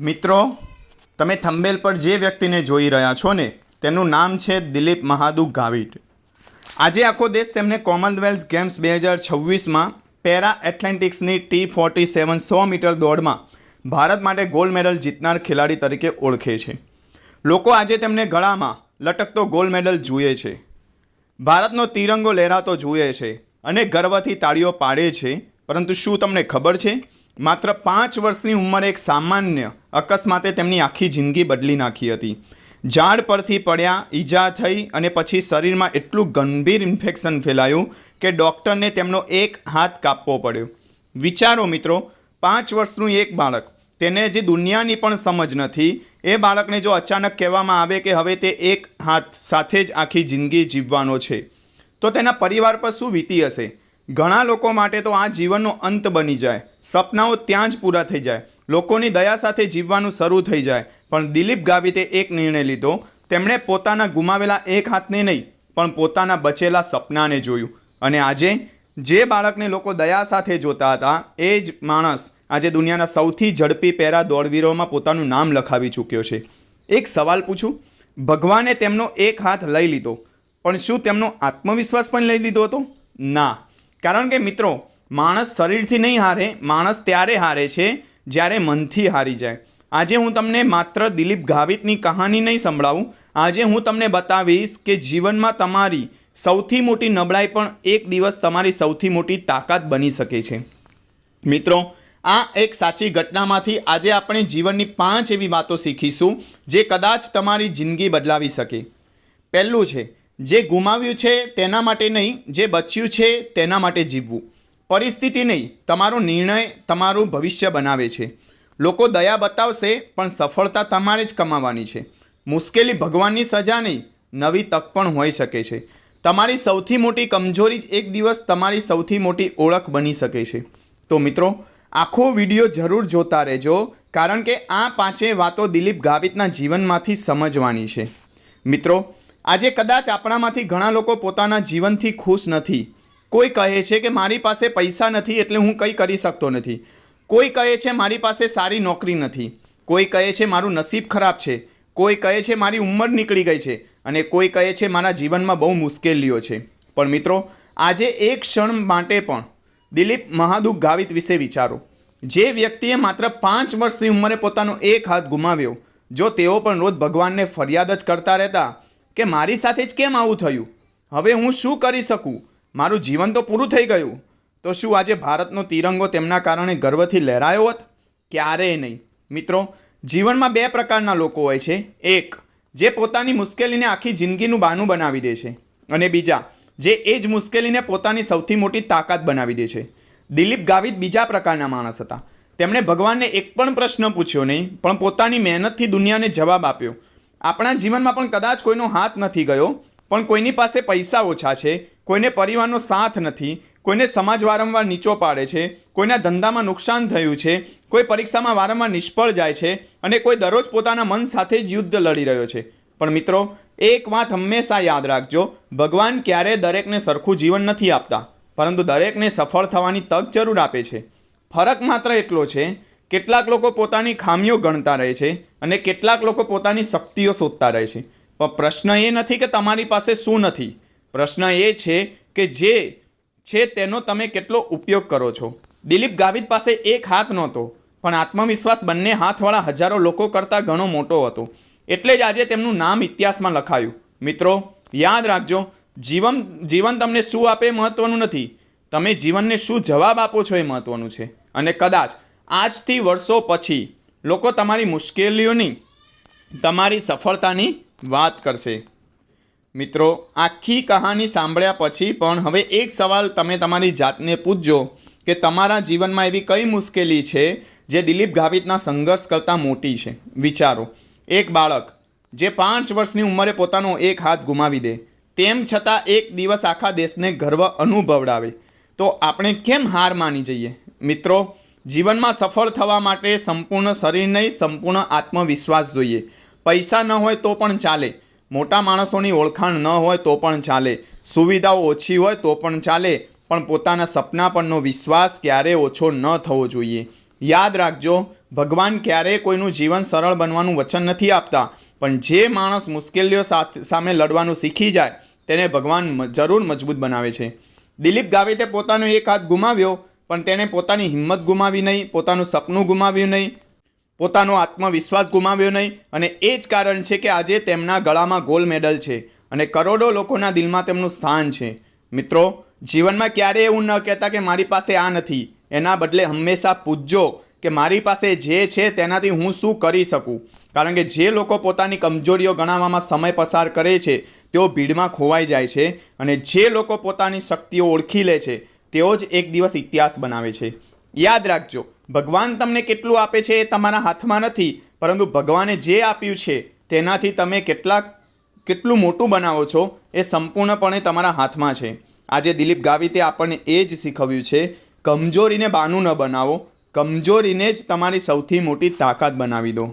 મિત્રો, તમે થંબનેલ પર જે વ્યક્તિને જોઈ રહ્યા છો ને તેનું નામ છે દિલીપ મહાદુ ગાવિત। આજે આખો દેશ તેમને કોમનવેલ્થ ગેમ્સ 2026માં પેરા એથ્લેટિક્સની T47 100 મીટર દોડમાં ભારત માટે ગોલ્ડ મેડલ જીતનાર ખેલાડી તરીકે ઓળખે છે। લોકો આજે તેમને ગળામાં લટકતો ગોલ્ડ મેડલ જુએ છે, ભારતનો તિરંગો લહેરાતો જુએ છે અને ગર્વથી તાળીઓ પાડે છે। પરંતુ શું તમને ખબર છે, માત્ર 5 વર્ષની ઉંમરે એક સામાન્ય અકસ્માતે તેમની આખી જિંદગી બદલી નાખી હતી। ઝાડ પરથી પડ્યા, ઈજા થઈ અને પછી શરીરમાં એટલું ગંભીર ઇન્ફેક્શન ફેલાયું કે ડૉક્ટરને તેમનો એક હાથ કાપવો પડ્યો। વિચારો મિત્રો, 5 વર્ષનું એક બાળક, તેને જે દુનિયાની પણ સમજ નથી, એ બાળકને જો અચાનક કહેવામાં આવે કે હવે તે એક હાથ સાથે જ આખી જિંદગી જીવવાનો છે, તો તેના પરિવાર પર શું વીતી હશે? ઘણા લોકો માટે તો આ જીવનનો અંત બની જાય, સપનાઓ ત્યાં જ પૂરા થઈ જાય, લોકોની દયા સાથે જીવવાનું શરૂ થઈ જાય। પણ દિલીપ ગાવિતે એક નિર્ણય લીધો। તેમણે પોતાના ગુમાવેલા એક હાથને નહીં, પણ પોતાના બચેલા સપનાને જોયું। અને આજે જે બાળકને લોકો દયા સાથે જોતા હતા, એ જ માણસ આજે દુનિયાના સૌથી ઝડપી પેરા દોડવીરોમાં પોતાનું નામ લખાવી ચૂક્યો છે। એક સવાલ પૂછું, ભગવાને તેમનો એક હાથ લઈ લીધો, પણ શું તેમનો આત્મવિશ્વાસ પણ લઈ લીધો હતો? ના, કારણ કે મિત્રો, માણસ શરીરથી નહીં હારે, માણસ ત્યારે હારે છે જ્યારે મનથી હારી જાય। આજે હું તમને માત્ર દિલીપ ગાવિતની કહાની નહીં સંભળાવું, આજે હું તમને બતાવીશ કે જીવનમાં તમારી સૌથી મોટી નબળાઈ પણ એક દિવસ તમારી સૌથી મોટી તાકાત બની શકે છે। મિત્રો, આ એક સાચી ઘટનામાંથી આજે આપણે જીવનની 5 એવી વાતો શીખીશું જે કદાચ તમારી જિંદગી બદલાવી શકે। પહેલું છે, જે ગુમાવ્યું છે તેના માટે નહીં, જે બચ્યું છે તેના માટે જીવવું। પરિસ્થિતિ નહીં, તમારો નિર્ણય તમારું ભવિષ્ય બનાવે છે। લોકો દયા બતાવશે, પણ સફળતા તમારે જ કમાવાની છે। મુશ્કેલી ભગવાનની સજા નહીં, નવી તક પણ હોઈ શકે છે। તમારી સૌથી મોટી કમજોરી જ એક દિવસ તમારી સૌથી મોટી ઓળખ બની શકે છે। તો મિત્રો, આખો વિડીયો જરૂર જોતા રહેજો, કારણ કે આ 5 વાતો દિલીપ ગાવિતના જીવનમાંથી સમજવાની છે। મિત્રો, આજે કદાચ આપણામાંથી ઘણા લોકો પોતાના જીવનથી ખુશ નથી। કોઈ કહે છે કે મારી પાસે પૈસા નથી એટલે હું કંઈ કરી શકતો નથી, કોઈ કહે છે મારી પાસે સારી નોકરી નથી, કોઈ કહે છે મારું નસીબ ખરાબ છે, કોઈ કહે છે મારી ઉંમર નીકળી ગઈ છે અને કોઈ કહે છે મારા જીવનમાં બહુ મુશ્કેલીઓ છે। પણ મિત્રો, આજે એક ક્ષણ માટે પણ દિલીપ મહાદુ ગાવિત વિશે વિચારો। જે વ્યક્તિએ માત્ર 5 વર્ષની ઉંમરે પોતાનો એક હાથ ગુમાવ્યો, જો તેઓ પણ રોજ ભગવાનને ફરિયાદ જ કરતા રહેતા કે મારી સાથે જ કેમ આવું થયું, હવે હું શું કરી શકું, મારું જીવન તો પૂરું થઈ ગયું, તો શું આજે ભારતનો તિરંગો તેમના કારણે ગર્વથી લહેરાયો હોત? ક્યારેય નહીં। મિત્રો, જીવનમાં 2 પ્રકારના લોકો હોય છે। એક, જે પોતાની મુશ્કેલીને આખી જિંદગીનું બહાનું બનાવી દે છે, અને બીજા, જે એ જ મુશ્કેલીને પોતાની સૌથી મોટી તાકાત બનાવી દે છે। દિલીપ ગાવિત બીજા પ્રકારના માણસ હતા। તેમણે ભગવાનને એક પણ પ્રશ્ન પૂછ્યો નહીં, પણ પોતાની મહેનતથી દુનિયાને જવાબ આપ્યો। આપણા જીવનમાં પણ કદાચ કોઈનો હાથ નથી ગયો, પણ કોઈની પાસે પૈસા ઓછા છે, કોઈને પરિવારનો સાથ નથી, કોઈને સમાજ વારંવાર નીચો પાડે છે, કોઈના ધંધામાં નુકસાન થયું છે, કોઈ પરીક્ષામાં વારંવાર નિષ્ફળ જાય છે અને કોઈ દરરોજ પોતાના મન સાથે જ યુદ્ધ લડી રહ્યો છે। પણ મિત્રો, એક વાત હંમેશા યાદ રાખજો, ભગવાન ક્યારેય દરેકને સરખું જીવન નથી આપતા, પરંતુ દરેકને સફળ થવાની તક જરૂર આપે છે। ફરક માત્ર એટલો છે, કેટલાક લોકો પોતાની ખામીઓ ગણતા રહે છે અને કેટલાક લોકો પોતાની શક્તિઓ શોધતા રહે છે। પણ પ્રશ્ન એ નથી કે તમારી પાસે શું નથી, પ્રશ્ન એ છે કે જે છે તેનો તમે કેટલો ઉપયોગ કરો છો। દિલીપ ગાવિત પાસે એક હાથ નહોતો, પણ આત્મવિશ્વાસ બંને હાથવાળા હજારો લોકો કરતાં ઘણો મોટો હતો, એટલે જ આજે તેમનું નામ ઇતિહાસમાં લખાયું। મિત્રો, યાદ રાખજો, જીવન તમને શું આપે એ મહત્વનું નથી, તમે જીવનને શું જવાબ આપો છો એ મહત્વનું છે। અને કદાચ આજથી વર્ષો પછી લોકો તમારી મુશ્કેલીઓની, તમારી સફળતાની વાત કરશે। મિત્રો, આખી કહાની સાંભળ્યા પછી પણ હવે એક સવાલ તમે તમારી જાતને પૂછજો કે તમારા જીવનમાં એવી કઈ મુશ્કેલી છે જે દિલીપ ગાવિતના સંઘર્ષ કરતાં મોટી છે? વિચારો, એક બાળક જે 5 વર્ષની ઉંમરે પોતાનો એક હાથ ગુમાવી દે, તેમ છતાં એક દિવસ આખા દેશને ગર્વ અનુભવડાવે, તો આપણે કેમ હાર માની જઈએ? મિત્રો, જીવનમાં સફળ થવા માટે સંપૂર્ણ શરીર નહીં, સંપૂર્ણ આત્મવિશ્વાસ જોઈએ। પૈસા ન હોય તો પણ ચાલે, મોટા માણસોની ઓળખાણ ન હોય તો પણ ચાલે, સુવિધાઓ ઓછી હોય તો પણ ચાલે, પણ પોતાના સપના પરનો વિશ્વાસ ક્યારેય ઓછો ન થવો જોઈએ। યાદ રાખજો, ભગવાન ક્યારેય કોઈનું જીવન સરળ બનવાનું વચન નથી આપતા, પણ જે માણસ મુશ્કેલીઓ સામે લડવાનું શીખી જાય તેને ભગવાન જરૂર મજબૂત બનાવે છે. દિલીપ ગાવિતે પોતાનો એક હાથ ગુમાવ્યો, પણ તેણે પોતાની હિંમત ગુમાવી નહીં, પોતાનું સપનું ગુમાવ્યું નહીં, પોતાનો આત્મવિશ્વાસ ગુમાવ્યો નહીં, અને એ જ કારણ છે કે આજે તેમના ગળામાં ગોલ્ડ મેડલ છે અને કરોડો લોકોના દિલમાં તેમનું સ્થાન છે. મિત્રો, જીવનમાં ક્યારેય એવું ન કહેતા કે મારી પાસે આ નથી. એના બદલે હંમેશા પૂછજો કે મારી પાસે જે છે તેનાથી હું શું કરી શકું. કારણ કે જે લોકો પોતાની કમજોરીઓ ગણાવવામાં સમય પસાર કરે છે તેઓ ભીડમાં ખોવાઈ જાય છે, અને જે લોકો પોતાની શક્તિઓ ઓળખી લે છે તેઓ જ એક દિવસ ઇતિહાસ બનાવે છે. યાદ રાખજો, ભગવાન તમને કેટલું આપે છે એ તમારા હાથમાં નથી, પરંતુ ભગવાને જે આપ્યું છે તેનાથી તમે કેટલું મોટું બનાવો છો એ સંપૂર્ણપણે તમારા હાથમાં છે. આજે દિલીપ ગાવિતે આપણને એ જ શીખવ્યું છે, કમજોરીને બાનું ન બનાવો, કમજોરીને જ તમારી સૌથી મોટી તાકાત બનાવી દો.